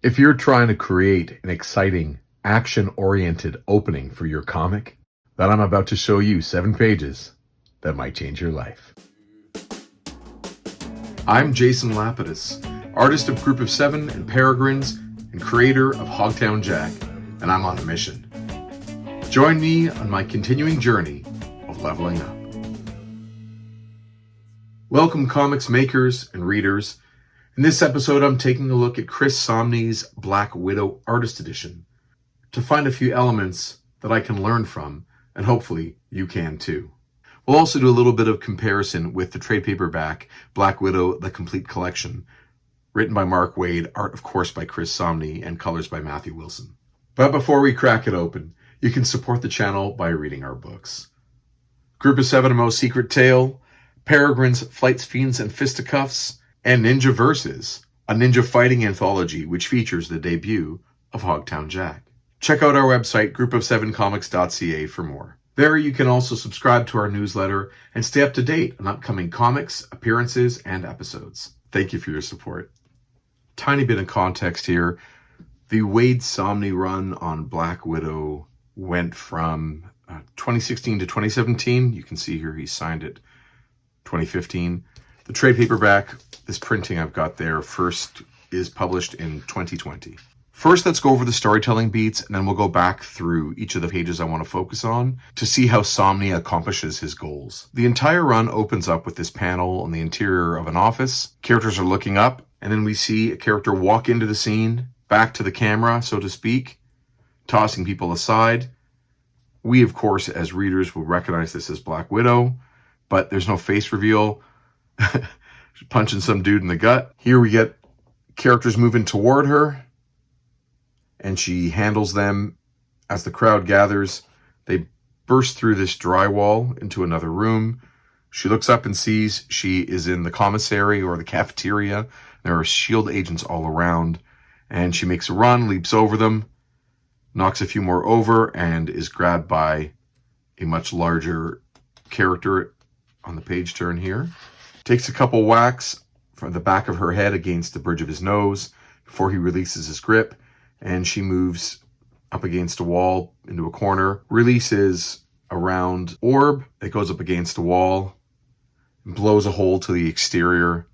If you're trying to create an exciting, action-oriented opening for your comic, then I'm about to show you 7 pages that might change your life. I'm Jason Lapidus, artist of Group of 7 and Peregrines and creator of HOGTOWN JACK, and I'm on a mission. Join me on my continuing journey of leveling up. Welcome comics makers and readers. In this episode, I'm taking a look at CHRIS Samnee's Black Widow Artist Edition to find a few elements that I can learn from, and hopefully you can too. We'll also do a little bit of comparison with the trade paperback Black Widow, The Complete Collection, written by Mark Waid, art of course by CHRIS Samnee, and colors by Matthew Wilson. But before we crack it open, you can support the channel by reading our books. Group of 7 Most Secret Tale, Peregrines, Flights, Fiends, and Fisticuffs, and Ninja Versus, a ninja fighting anthology which features the debut of HOGTOWN JACK. Check out our website, group7comics.ca, for more. There you can also subscribe to our newsletter and stay up to date on upcoming comics, appearances, and episodes. Thank you for your support. Tiny bit of context here. The Waid Samnee run on Black Widow went from 2016 to 2017. You can see here he signed it 2015. The trade paperback, this printing I've got there, first is published in 2020. First, let's go over the storytelling beats, and then we'll go back through each of the pages I want to focus on to see how Samnee accomplishes his goals. The entire run opens up with this panel on the interior of an office. Characters are looking up, and then we see a character walk into the scene, back to the camera, so to speak, tossing people aside. We, of course, as readers, will recognize this as Black Widow, but there's no face reveal. Punching some dude in the gut. Here we get characters moving toward her, and she handles them as the crowd gathers. They burst through this drywall into another room. She looks up and sees she is in the commissary or the cafeteria. There are SHIELD agents all around, and she makes a run, leaps over them, knocks a few more over, and is grabbed by a much larger character on the page turn here. Takes a couple whacks from the back of her head against the bridge of his nose before he releases his grip, and she moves up against a wall into a corner, releases a round orb that goes up against a wall, blows a hole to the exterior,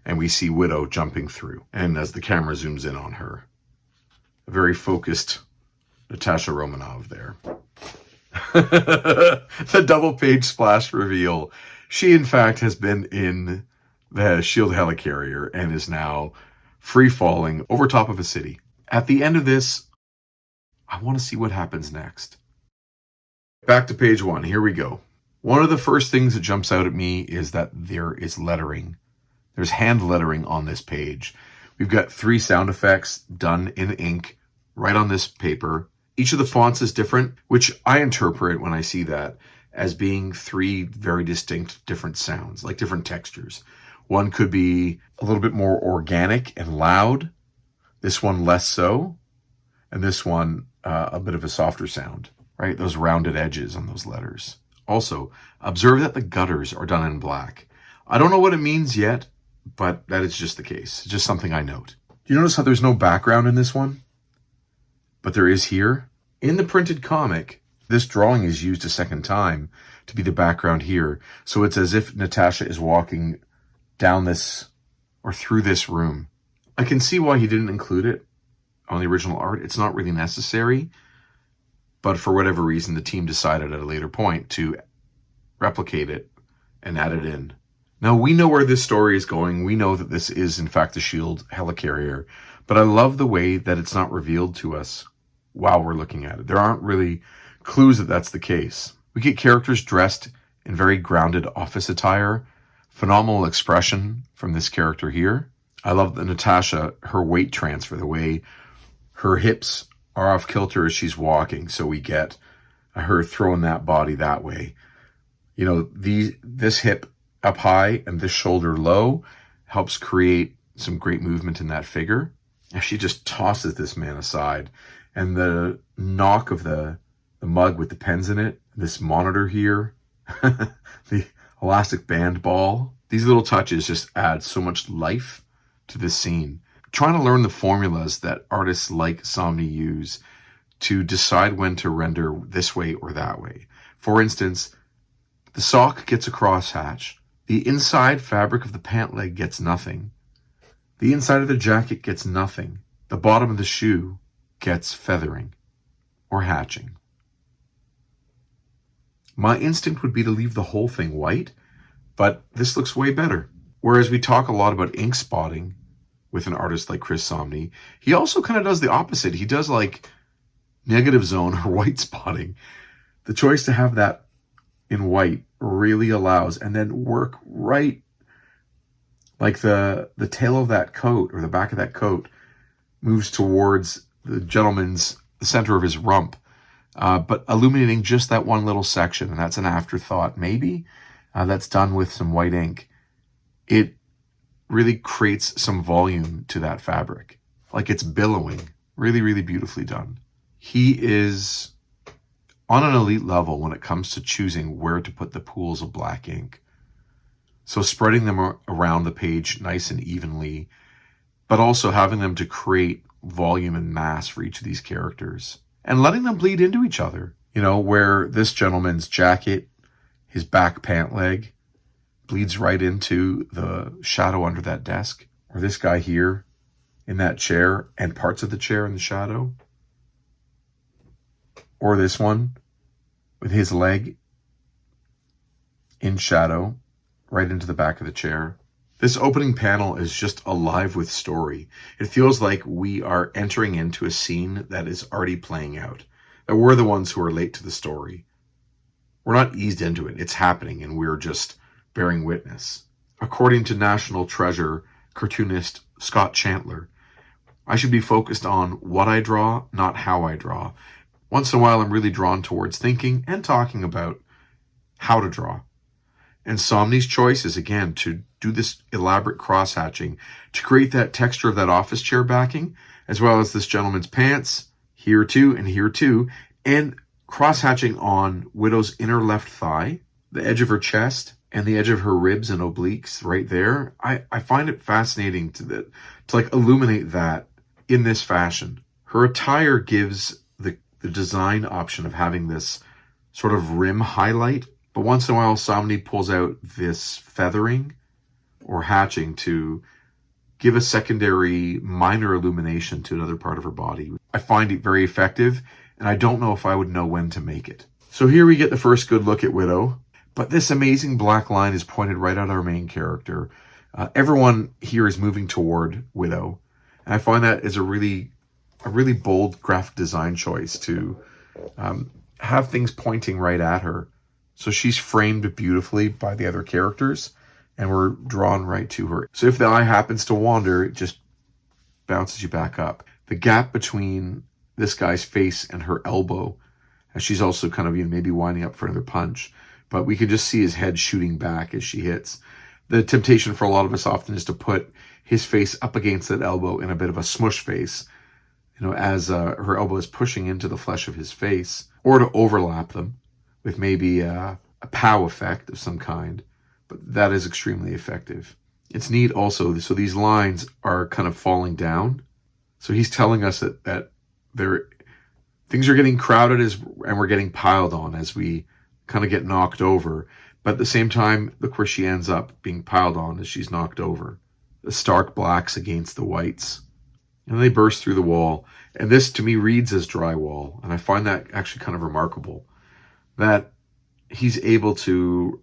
and we see Widow jumping through. And as the camera zooms in on her, a very focused Natasha Romanoff there. The double page splash reveal. She, in fact, has been in the SHIELD helicarrier and is now free-falling over top of a city. At the end of this, I want to see what happens next. Back to page 1. Here we go. One of the first things that jumps out at me is that there is lettering. There's hand lettering on this page. We've got 3 sound effects done in ink right on this paper. Each of the fonts is different, which I interpret when I see that as being 3 very distinct different sounds, like different textures. One could be a little bit more organic and loud, this one less so, and this one a bit of a softer sound, right? Those rounded edges on those letters. Also, observe that the gutters are done in black. I don't know what it means yet, but that is just the case. It's just something I note. Do you notice how there's no background in this one? But there is here. In the printed comic, this drawing is used a second time to be the background here. So it's as if Natasha is walking down this or through this room. I can see why he didn't include it on the original art. It's not really necessary, but for whatever reason, the team decided at a later point to replicate it and add it in. Now, we know where this story is going. We know that this is, in fact, the SHIELD helicarrier, but I love the way that it's not revealed to us while we're looking at it. There aren't really clues that that's the case. We get characters dressed in very grounded office attire. Phenomenal expression from this character here. I love that Natasha, her weight transfer, the way her hips are off kilter as she's walking. So we get her throwing that body that way. You know, this hip up high and this shoulder low helps create some great movement in that figure. And she just tosses this man aside. And the knock of the mug with the pens in it, this monitor here, the elastic band ball, these little touches just add so much life to this scene. trying to learn the formulas that artists like Samnee use to decide when to render this way or that way. For instance, the sock gets a crosshatch. The inside fabric of the pant leg gets nothing. The inside of the jacket gets nothing. The bottom of the shoe gets feathering or hatching. My instinct would be to leave the whole thing white, but this looks way better. Whereas we talk a lot about ink spotting with an artist like CHRIS SAMNEE, he also kind of does the opposite. He does like negative zone or white spotting. The choice to have that in white really allows, and then work right like the tail of that coat or the back of that coat moves towards the center of his rump, but illuminating just that one little section, and that's an afterthought. Maybe that's done with some white ink. It really creates some volume to that fabric, like it's billowing. Really, really beautifully done. He is on an elite level when it comes to choosing where to put the pools of black ink. So spreading them around the page nice and evenly, but also having them to create volume and mass for each of these characters and letting them bleed into each other. You know, where this gentleman's jacket, his back pant leg, bleeds right into the shadow under that desk, or this guy here in that chair and parts of the chair in the shadow, or this one with his leg in shadow right into the back of the chair. This opening panel is just alive with story. It feels like we are entering into a scene that is already playing out, that we're the ones who are late to the story. We're not eased into it. It's happening, and we're just bearing witness. According to National Treasure cartoonist Scott Chandler, I should be focused on what I draw, not how I draw. Once in a while, I'm really drawn towards thinking and talking about how to draw. And Samnee's choice is, again, to do this elaborate cross-hatching to create that texture of that office chair backing, as well as this gentleman's pants, here too, and cross-hatching on Widow's inner left thigh, the edge of her chest, and the edge of her ribs and obliques right there. I find it fascinating to like illuminate that in this fashion. Her attire gives the design option of having this sort of rim highlight, but once in a while Samnee pulls out this feathering or hatching to give a secondary minor illumination to another part of her body. I find it very effective, and I don't know if I would know when to make it. So here we get the first good look at Widow, but this amazing black line is pointed right at our main character. Everyone here is moving toward Widow, and I find that is a really bold graphic design choice to have things pointing right at her. So she's framed beautifully by the other characters, and we're drawn right to her. So if the eye happens to wander, it just bounces you back up. The gap between this guy's face and her elbow, as she's also kind of maybe winding up for another punch, but we can just see his head shooting back as she hits. The temptation for a lot of us often is to put his face up against that elbow in a bit of a smush face, as her elbow is pushing into the flesh of his face, or to overlap them with maybe a pow effect of some kind, but that is extremely effective. It's neat also, so these lines are kind of falling down. So he's telling us that things are getting crowded and we're getting piled on as we kind of get knocked over. But at the same time, look where she ends up being piled on as she's knocked over. The stark blacks against the whites. And they burst through the wall. And this to me reads as drywall. And I find that actually kind of remarkable, that he's able to,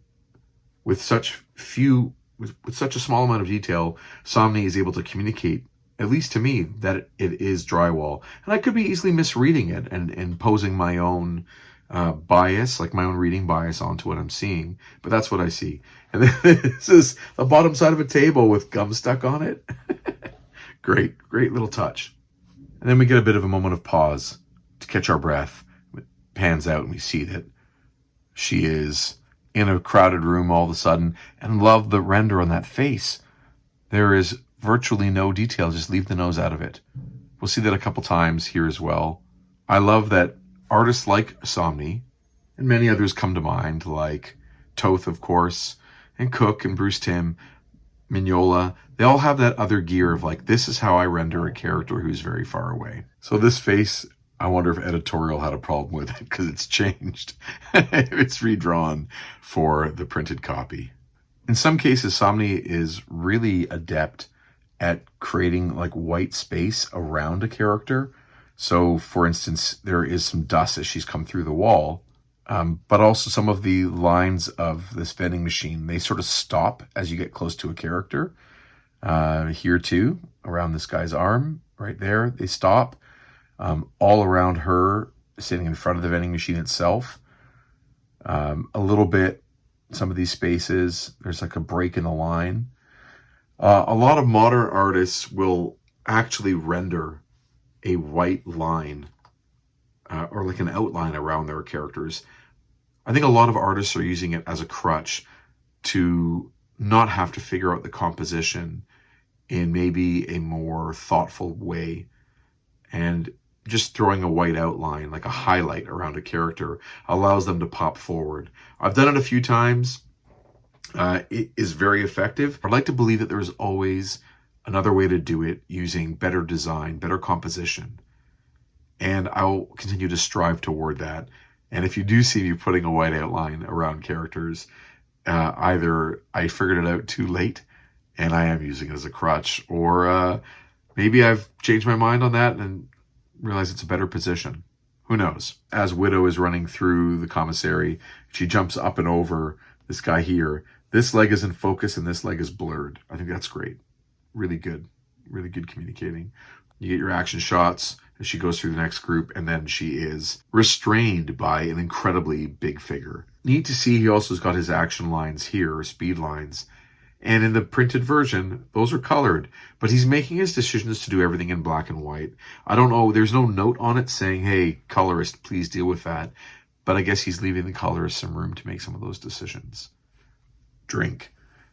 with such a small amount of detail, Samnee is able to communicate, at least to me, that it is drywall. And I could be easily misreading it and imposing my own bias, like my own reading bias onto what I'm seeing. But that's what I see. And this is the bottom side of a table with gum stuck on it. Great little touch. And then we get a bit of a moment of pause to catch our breath. It pans out and we see that she is in a crowded room all of a sudden, and love the render on that face. There is virtually no detail, just leave the nose out of it. We'll see that a couple times here as well. I love that artists like Samnee, and many others come to mind, like Toth, of course, and Cook and Bruce Timm, Mignola, they all have that other gear of like, this is how I render a character who's very far away. So this face, I wonder if editorial had a problem with it because it's changed. It's redrawn for the printed copy. In some cases, Samnee is really adept at creating like white space around a character. So for instance, there is some dust as she's come through the wall, but also some of the lines of this vending machine, they sort of stop as you get close to a character. Here too, around this guy's arm, right there, they stop. All around her, sitting in front of the vending machine itself. A little bit, some of these spaces, there's like a break in the line. A lot of modern artists will actually render a white line or like an outline around their characters. I think a lot of artists are using it as a crutch to not have to figure out the composition in maybe a more thoughtful way. And just throwing a white outline, like a highlight around a character, allows them to pop forward. I've done it a few times. It is very effective. I'd like to believe that there's always another way to do it using better design, better composition. And I'll continue to strive toward that. And if you do see me putting a white outline around characters, either I figured it out too late and I am using it as a crutch, or maybe I've changed my mind on that and realize it's a better position. Who knows? As Widow is running through the commissary, she jumps up and over this guy here. This leg is in focus and this leg is blurred. I think that's great. Really good communicating. You get your action shots as she goes through the next group, and then she is restrained by an incredibly big figure. Neat to see he also has got his action lines here, or speed lines. And in the printed version, those are colored, but he's making his decisions to do everything in black and white. I don't know, there's no note on it saying, hey, colorist, please deal with that. But I guess he's leaving the colorist some room to make some of those decisions. Drink.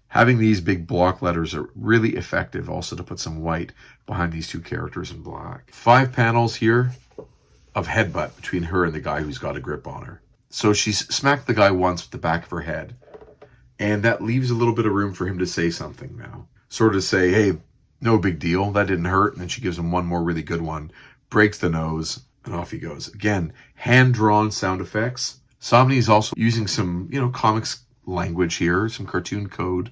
Having these big block letters are really effective also to put some white behind these two characters in black. 5 panels here of headbutt between her and the guy who's got a grip on her. So she's smacked the guy once with the back of her head. And that leaves a little bit of room for him to say something now. Sort of say, hey, no big deal, that didn't hurt. And then she gives him one more really good one, breaks the nose, and off he goes. Again, hand-drawn sound effects. Samnee is also using some, comics language here, some cartoon code.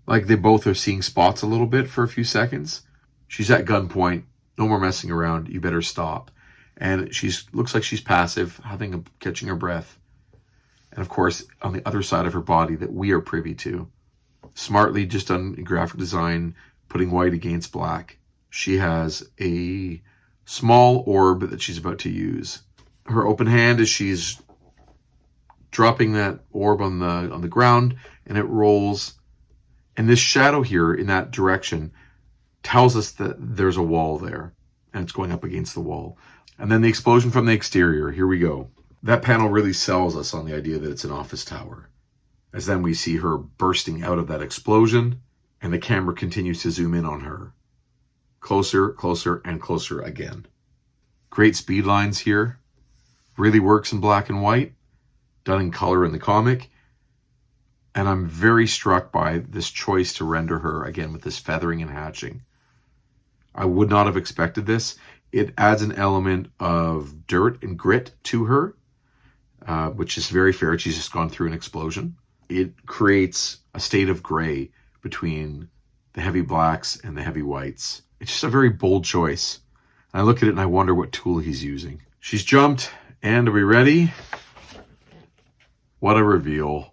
Like they both are seeing spots a little bit for a few seconds. She's at gunpoint, no more messing around, you better stop. And looks like she's passive, catching her breath. And of course, on the other side of her body that we are privy to, smartly just done graphic design, putting white against black, she has a small orb that she's about to use. Her open hand as she's dropping that orb on the ground, and it rolls. And this shadow here in that direction tells us that there's a wall there, and it's going up against the wall. And then the explosion from the exterior. Here we go. That panel really sells us on the idea that it's an office tower. As then we see her bursting out of that explosion, and the camera continues to zoom in on her. Closer, closer, and closer again. Great speed lines here. Really works in black and white. Done in color in the comic. And I'm very struck by this choice to render her, again, with this feathering and hatching. I would not have expected this. It adds an element of dirt and grit to her, which is very fair. She's just gone through an explosion. It creates a state of gray between the heavy blacks and the heavy whites. It's just a very bold choice. And I look at it and I wonder what tool he's using. She's jumped, and are we ready? What a reveal.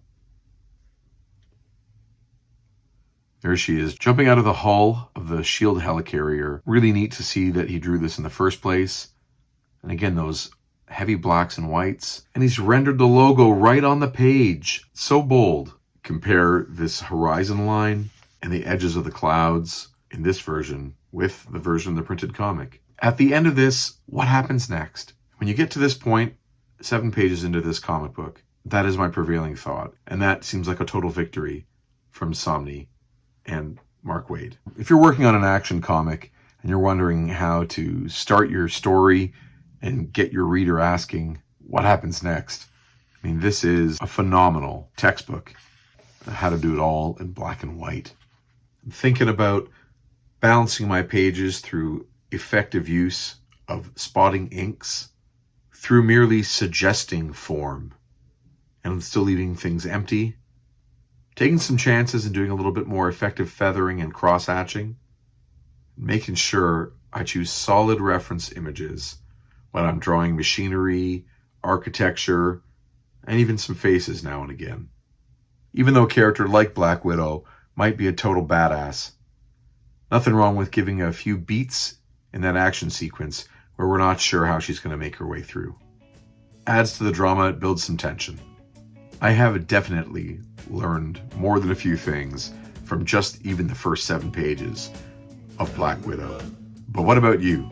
There she is, jumping out of the hull of the Shield helicarrier. Really neat to see that he drew this in the first place. And again, those heavy blacks and whites. And he's rendered the logo right on the page. So bold. Compare this horizon line and the edges of the clouds in this version with the version of the printed comic. At the end of this, what happens next? When you get to this point, 7 pages into this comic book, that is my prevailing thought. And that seems like a total victory from Samnee and Mark Waid. If you're working on an action comic and you're wondering how to start your story and get your reader asking, what happens next? I mean, this is a phenomenal textbook on how to do it all in black and white. I'm thinking about balancing my pages through effective use of spotting inks, through merely suggesting form and still leaving things empty, taking some chances and doing a little bit more effective feathering and cross-hatching, making sure I choose solid reference images when I'm drawing machinery, architecture, and even some faces now and again. Even though a character like Black Widow might be a total badass, nothing wrong with giving a few beats in that action sequence where we're not sure how she's going to make her way through. Adds to the drama, it builds some tension. I have definitely learned more than a few things from just even the first 7 pages of Black Widow. But what about you?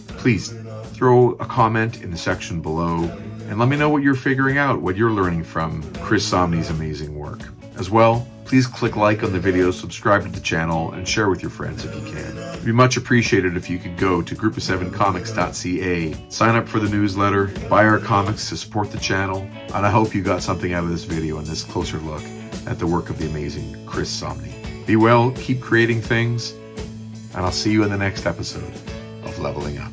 Please throw a comment in the section below and let me know what you're figuring out, what you're learning from Chris Samnee's amazing work. As well, please click like on the video, subscribe to the channel, and share with your friends if you can. It'd be much appreciated if you could go to group7comics.ca, sign up for the newsletter, buy our comics to support the channel, and I hope you got something out of this video and this closer look at the work of the amazing Chris Samnee. Be well, keep creating things, and I'll see you in the next episode of Leveling Up.